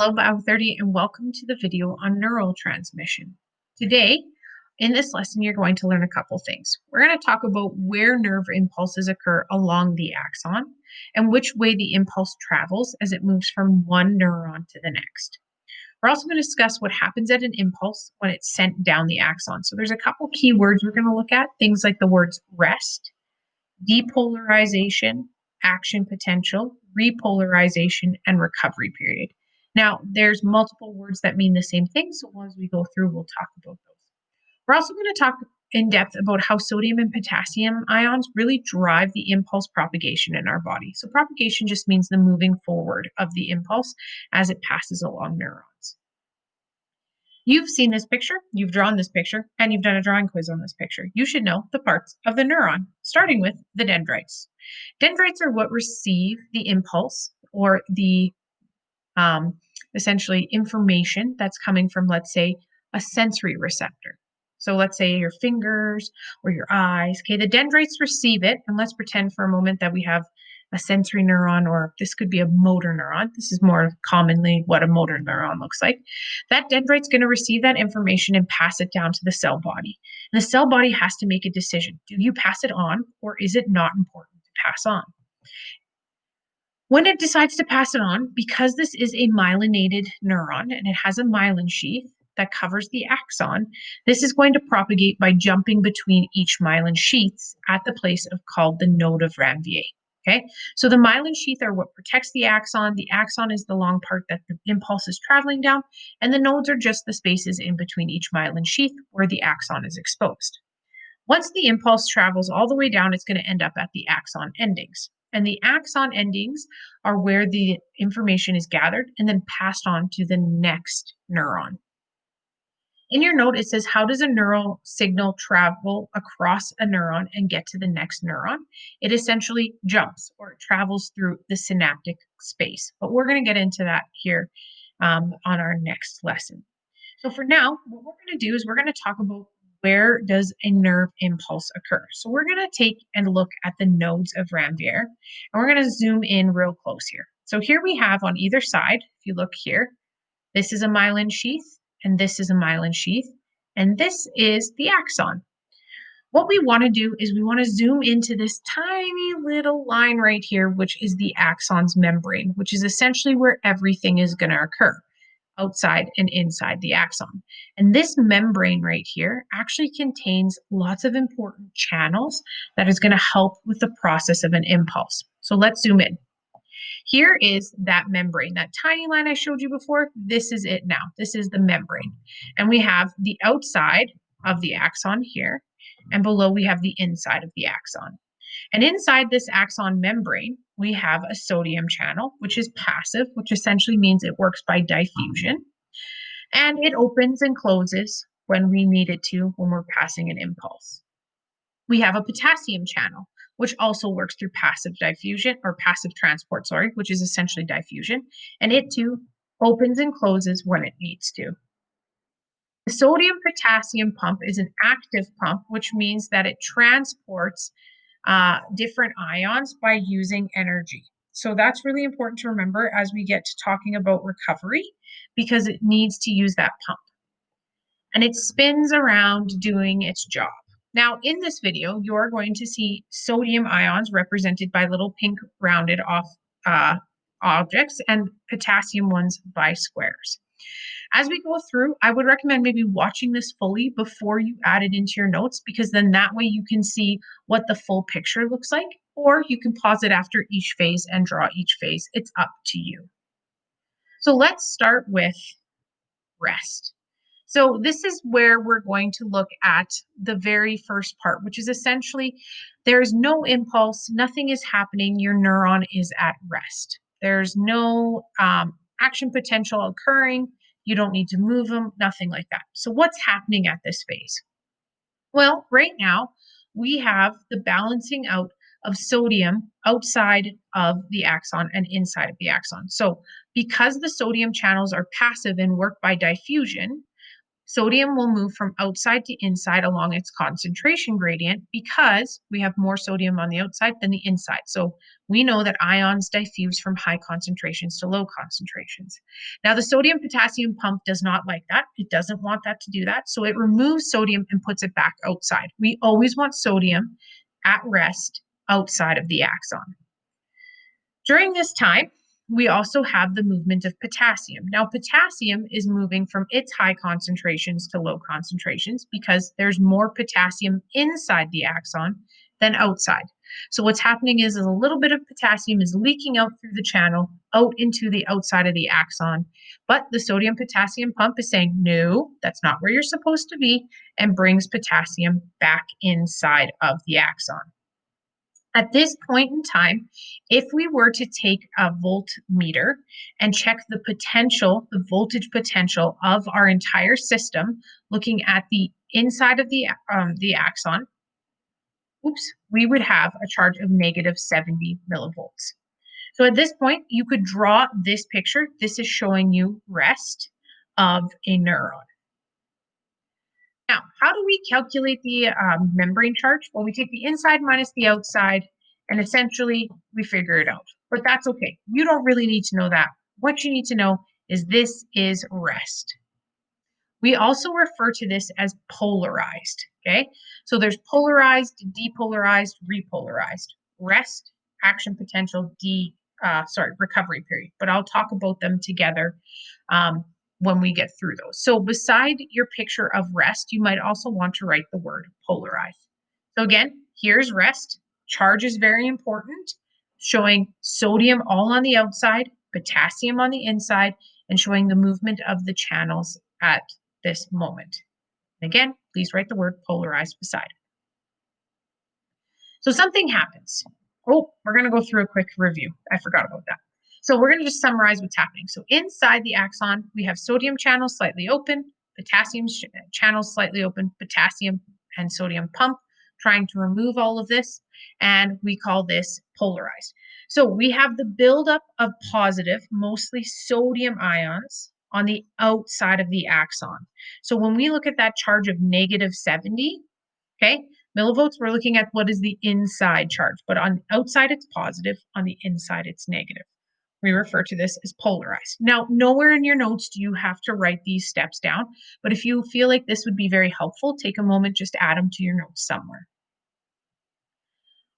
Hello, Bio30, and welcome to the video on neural transmission. Today, in this lesson, you're going to learn a couple things. We're going to talk about where nerve impulses occur along the axon and which way the impulse travels as it moves from one neuron to the next. We're also going to discuss what happens at an impulse when it's sent down the axon. So there's a couple key words we're going to look at, things like the words rest, depolarization, action potential, repolarization, and recovery period. Now, there's multiple words that mean the same thing, so as we go through, we'll talk about those. We're also going to talk in depth about how sodium and potassium ions really drive the impulse propagation in our body. So propagation just means the moving forward of the impulse as it passes along neurons. You've seen this picture, you've drawn this picture, and you've done a drawing quiz on this picture. You should know the parts of the neuron, starting with the dendrites. Dendrites are what receive the impulse or the essentially information that's coming from, let's say, a sensory receptor. So let's say your fingers or your eyes. Okay, the dendrites receive it, and let's pretend for a moment that we have a sensory neuron, or this could be a motor neuron. This is more commonly what a motor neuron looks like. That dendrite's going to receive that information and pass it down to the cell body. And the cell body has to make a decision. Do you pass it on, or is it not important to pass on? When it decides to pass it on, because this is a myelinated neuron and it has a myelin sheath that covers the axon, this is going to propagate by jumping between each myelin sheaths at the place called the node of Ranvier. Okay, so the myelin sheath are what protects the axon. The axon is the long part that the impulse is traveling down, and the nodes are just the spaces in between each myelin sheath where the axon is exposed. Once the impulse travels all the way down, it's going to end up at the axon endings. And the axon endings are where the information is gathered and then passed on to the next neuron. In your note, it says, how does a neural signal travel across a neuron and get to the next neuron? It essentially jumps, or it travels through the synaptic space. But we're going to get into that here on our next lesson. So for now, what we're going to do is we're going to talk about where does a nerve impulse occur. So we're going to take and look at the nodes of Ranvier, and we're going to zoom in real close here. So here we have on either side, if you look here, this is a myelin sheath, and this is a myelin sheath, and this is the axon. What we want to do is we want to zoom into this tiny little line right here, which is the axon's membrane, which is essentially where everything is going to occur, outside and inside the axon. And this membrane right here actually contains lots of important channels that is going to help with the process of an impulse. So let's zoom in. Here is that membrane, that tiny line I showed you before. This is it now. This is the membrane. And we have the outside of the axon here, and below we have the inside of the axon. And inside this axon membrane, we have a sodium channel, which is passive, which essentially means it works by diffusion. And it opens and closes when we need it to, when we're passing an impulse. We have a potassium channel, which also works through passive diffusion, or passive transport, sorry, which is essentially diffusion. And it too opens and closes when it needs to. The sodium potassium pump is an active pump, which means that it transports different ions by using energy. So that's really important to remember as we get to talking about recovery, because it needs to use that pump. And it spins around doing its job. Now, in this video, you're going to see sodium ions represented by little pink rounded off objects and potassium ones by squares. As we go through, I would recommend maybe watching this fully before you add it into your notes, because then that way you can see what the full picture looks like, or you can pause it after each phase and draw each phase. It's up to you. So let's start with rest. So this is where we're going to look at the very first part, which is essentially there's no impulse, nothing is happening, your neuron is at rest. There's no action potential occurring. You don't need to move them, nothing like that. So what's happening at this phase? Well, right now we have the balancing out of sodium outside of the axon and inside of the axon. So because the sodium channels are passive and work by diffusion, sodium will move from outside to inside along its concentration gradient because we have more sodium on the outside than the inside. So we know that ions diffuse from high concentrations to low concentrations. Now, the sodium potassium pump does not like that. It doesn't want that to do that. So it removes sodium and puts it back outside. We always want sodium at rest outside of the axon. During this time, we also have the movement of potassium. Now, potassium is moving from its high concentrations to low concentrations because there's more potassium inside the axon than outside. So what's happening is a little bit of potassium is leaking out through the channel, out into the outside of the axon. But the sodium potassium pump is saying, no, that's not where you're supposed to be, and brings potassium back inside of the axon. At this point in time, if we were to take a voltmeter and check the potential, the voltage potential of our entire system, looking at the inside of the axon, we would have a charge of negative 70 millivolts. So at this point, you could draw this picture. This is showing you rest of a neuron. Now, how do we calculate the membrane charge? Well, we take the inside minus the outside, and essentially we figure it out. But that's okay. You don't really need to know that. What you need to know is this is rest. We also refer to this as polarized, okay? So there's polarized, depolarized, repolarized. Rest, action potential, recovery period. But I'll talk about them together when we get through those. So beside your picture of rest, you might also want to write the word polarized. So again, here's rest. Charge is very important, showing sodium all on the outside, potassium on the inside, and showing the movement of the channels at this moment. And again, please write the word polarized beside it. So something happens. Oh, we're going to go through a quick review. I forgot about that. So we're going to just summarize what's happening. So inside the axon, we have sodium channels slightly open, potassium channels slightly open, potassium and sodium pump, trying to remove all of this, and we call this polarized. So we have the buildup of positive, mostly sodium ions on the outside of the axon. So when we look at that charge of negative 70, okay, millivolts, we're looking at what is the inside charge, but on the outside it's positive, on the inside it's negative. We refer to this as polarized. Now, nowhere in your notes do you have to write these steps down, but if you feel like this would be very helpful, take a moment, just add them to your notes somewhere.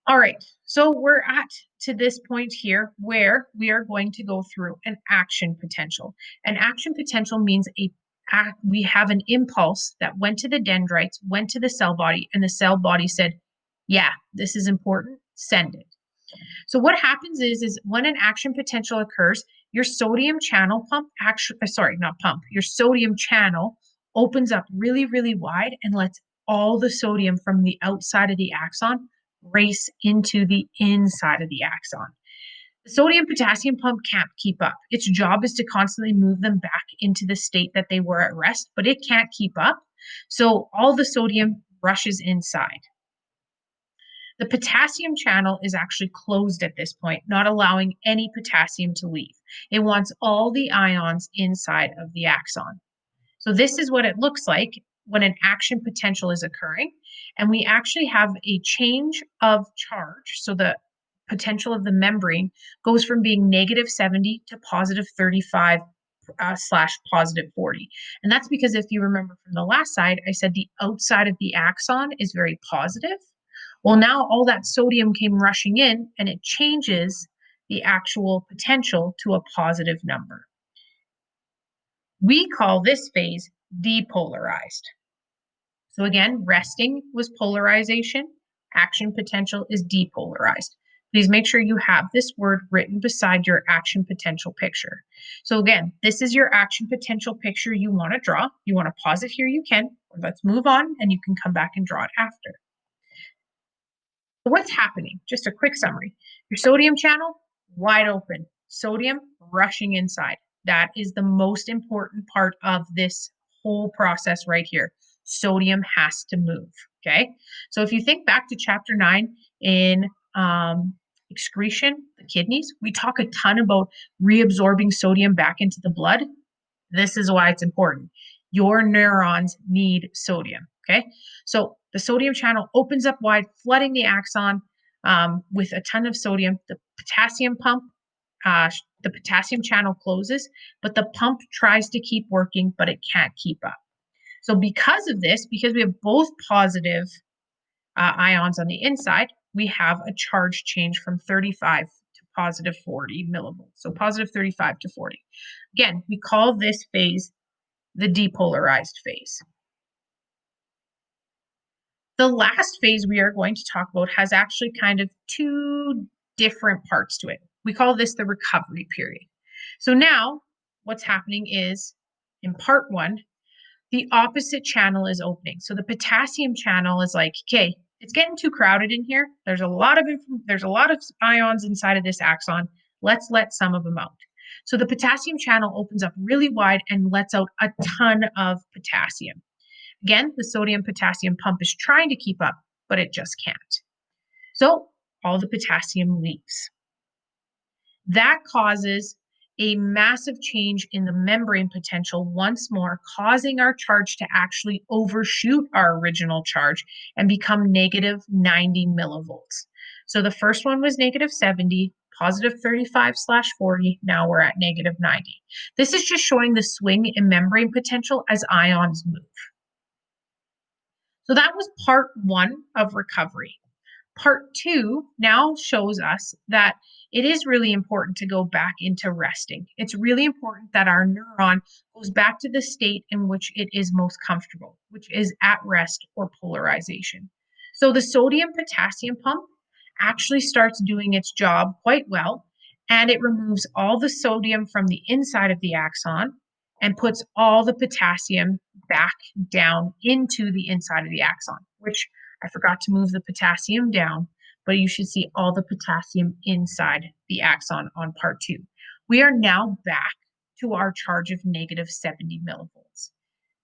All right, so we're at to this point here where we are going to go through an action potential. An action potential means we have an impulse that went to the dendrites, went to the cell body, and the cell body said, yeah, this is important, send it. So what happens is when an action potential occurs, your sodium channel your sodium channel opens up really, really wide and lets all the sodium from the outside of the axon race into the inside of the axon. The sodium potassium pump can't keep up. Its job is to constantly move them back into the state that they were at rest, but it can't keep up. So all the sodium rushes inside. The potassium channel is actually closed at this point, not allowing any potassium to leave. It wants all the ions inside of the axon. So this is what it looks like when an action potential is occurring. And we actually have a change of charge. So the potential of the membrane goes from being negative 70 to positive 35 slash positive 40. And that's because if you remember from the last slide, I said the outside of the axon is very positive. Well, now all that sodium came rushing in and it changes the actual potential to a positive number. We call this phase depolarized. So again, resting was polarization, action potential is depolarized. Please make sure you have this word written beside your action potential picture. So again, this is your action potential picture you want to draw. You want to pause it here, you can, or let's move on and you can come back and draw it after. So what's happening? Just a quick summary. Your sodium channel, wide open. Sodium rushing inside. That is the most important part of this whole process right here. Sodium has to move, okay? So if you think back to chapter 9 in excretion, the kidneys, we talk a ton about reabsorbing sodium back into the blood. This is why it's important. your neurons need sodium. Okay. So the sodium channel opens up wide, flooding the axon with a ton of sodium. The potassium pump, the potassium channel closes, but the pump tries to keep working, but it can't keep up. So because of this, because we have both positive ions on the inside, we have a charge change from 35 to positive 40 millivolts. So positive 35 to 40. Again, we call this phase the depolarized phase. The last phase we are going to talk about has actually kind of two different parts to it. We call this the recovery period. So now what's happening is in part one, the opposite channel is opening. So the potassium channel is like, okay, it's getting too crowded in here. There's a lot of ions inside of this axon. Let's let some of them out. So the potassium channel opens up really wide and lets out a ton of potassium. Again, the sodium potassium pump is trying to keep up, but it just can't. So all the potassium leaves. That causes a massive change in the membrane potential once more, causing our charge to actually overshoot our original charge and become negative 90 millivolts. So the first one was negative 70, positive 35/40. Now we're at negative 90. This is just showing the swing in membrane potential as ions move. So that was part one of recovery. Part two now shows us that it is really important to go back into resting. It's really important that our neuron goes back to the state in which it is most comfortable, which is at rest or polarization. So the sodium potassium pump actually starts doing its job quite well, and it removes all the sodium from the inside of the axon and puts all the potassium back down into the inside of the axon, which I forgot to move the potassium down, but you should see all the potassium inside the axon on part two. We are now back to our charge of negative 70 millivolts.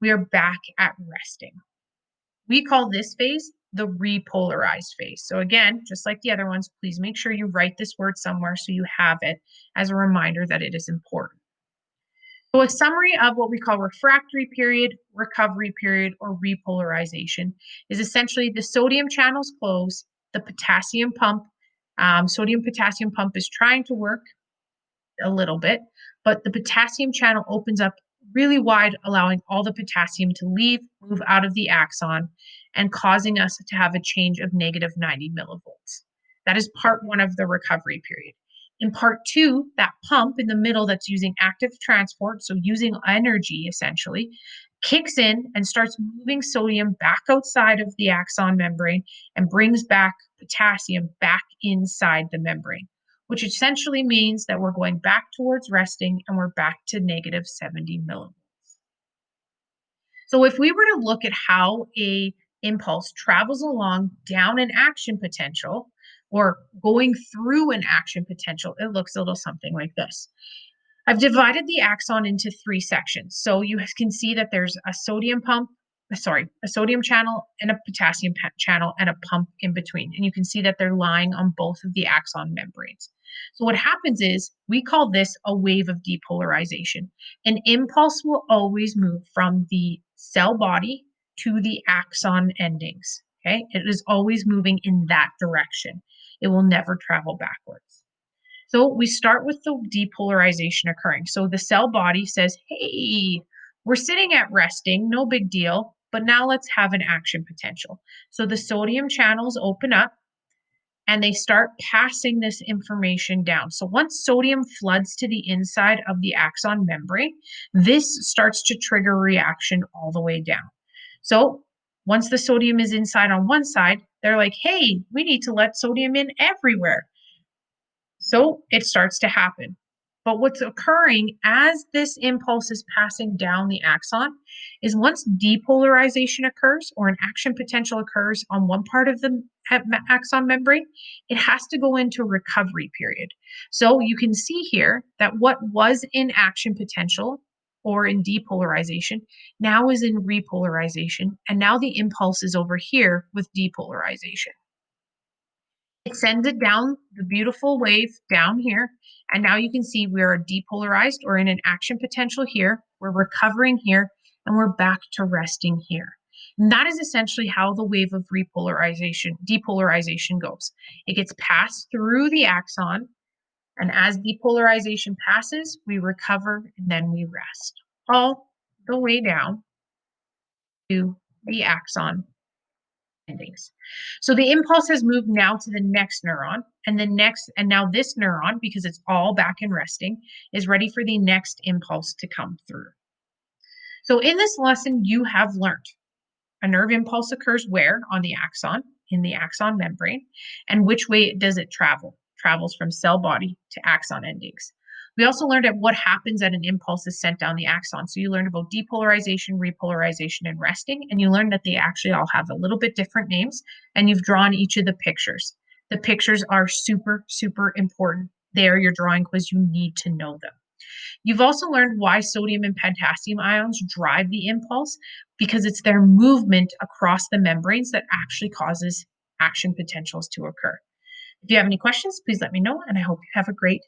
We are back at resting. We call this phase the repolarized phase. So again, just like the other ones, please make sure you write this word somewhere so you have it as a reminder that it is important. So a summary of what we call refractory period, recovery period, or repolarization is essentially the sodium channels close, the potassium pump, sodium potassium pump is trying to work a little bit, but the potassium channel opens up really wide, allowing all the potassium to leave, move out of the axon, and causing us to have a change of negative 90 millivolts. That is part one of the recovery period. In part two, that pump in the middle that's using active transport, so using energy essentially, kicks in and starts moving sodium back outside of the axon membrane and brings back potassium back inside the membrane, which essentially means that we're going back towards resting and we're back to negative 70 millivolts. So if we were to look at how a impulse travels along down an action potential or going through an action potential, it looks a little something like this. I've divided the axon into three sections. So you can see that there's a sodium channel and a potassium channel and a pump in between. And you can see that they're lying on both of the axon membranes. So what happens is we call this a wave of depolarization. An impulse will always move from the cell body to the axon endings. Okay, it is always moving in that direction. It will never travel backwards. So we start with the depolarization occurring. So the cell body says, hey, we're sitting at resting, no big deal, but now let's have an action potential. So the sodium channels open up and they start passing this information down. So once sodium floods to the inside of the axon membrane, this starts to trigger a reaction all the way down. So once the sodium is inside on one side, they're like, hey, we need to let sodium in everywhere. So it starts to happen. But what's occurring as this impulse is passing down the axon is once depolarization occurs or an action potential occurs on one part of the axon membrane, it has to go into recovery period. So you can see here that what was in action potential or in depolarization now is in repolarization. And now the impulse is over here with depolarization. It sends it down the beautiful wave down here. And now you can see we are depolarized or in an action potential here. We're recovering here and we're back to resting here. And that is essentially how the wave of depolarization goes. It gets passed through the axon, and as depolarization passes, we recover and then we rest all the way down to the axon endings. So the impulse has moved now to the next neuron, and now this neuron, because it's all back and resting, is ready for the next impulse to come through. So in this lesson, you have learned a nerve impulse occurs where on the axon, in the axon membrane, and which way does it travel? Travels from cell body to axon endings. We also learned at what happens at an impulse is sent down the axon. So you learned about depolarization, repolarization, and resting, and you learned that they actually all have a little bit different names, and you've drawn each of the pictures. The pictures are super, super important. They are your drawing quiz. You need to know them. You've also learned why sodium and potassium ions drive the impulse, because it's their movement across the membranes that actually causes action potentials to occur. If you have any questions, please let me know, and I hope you have a great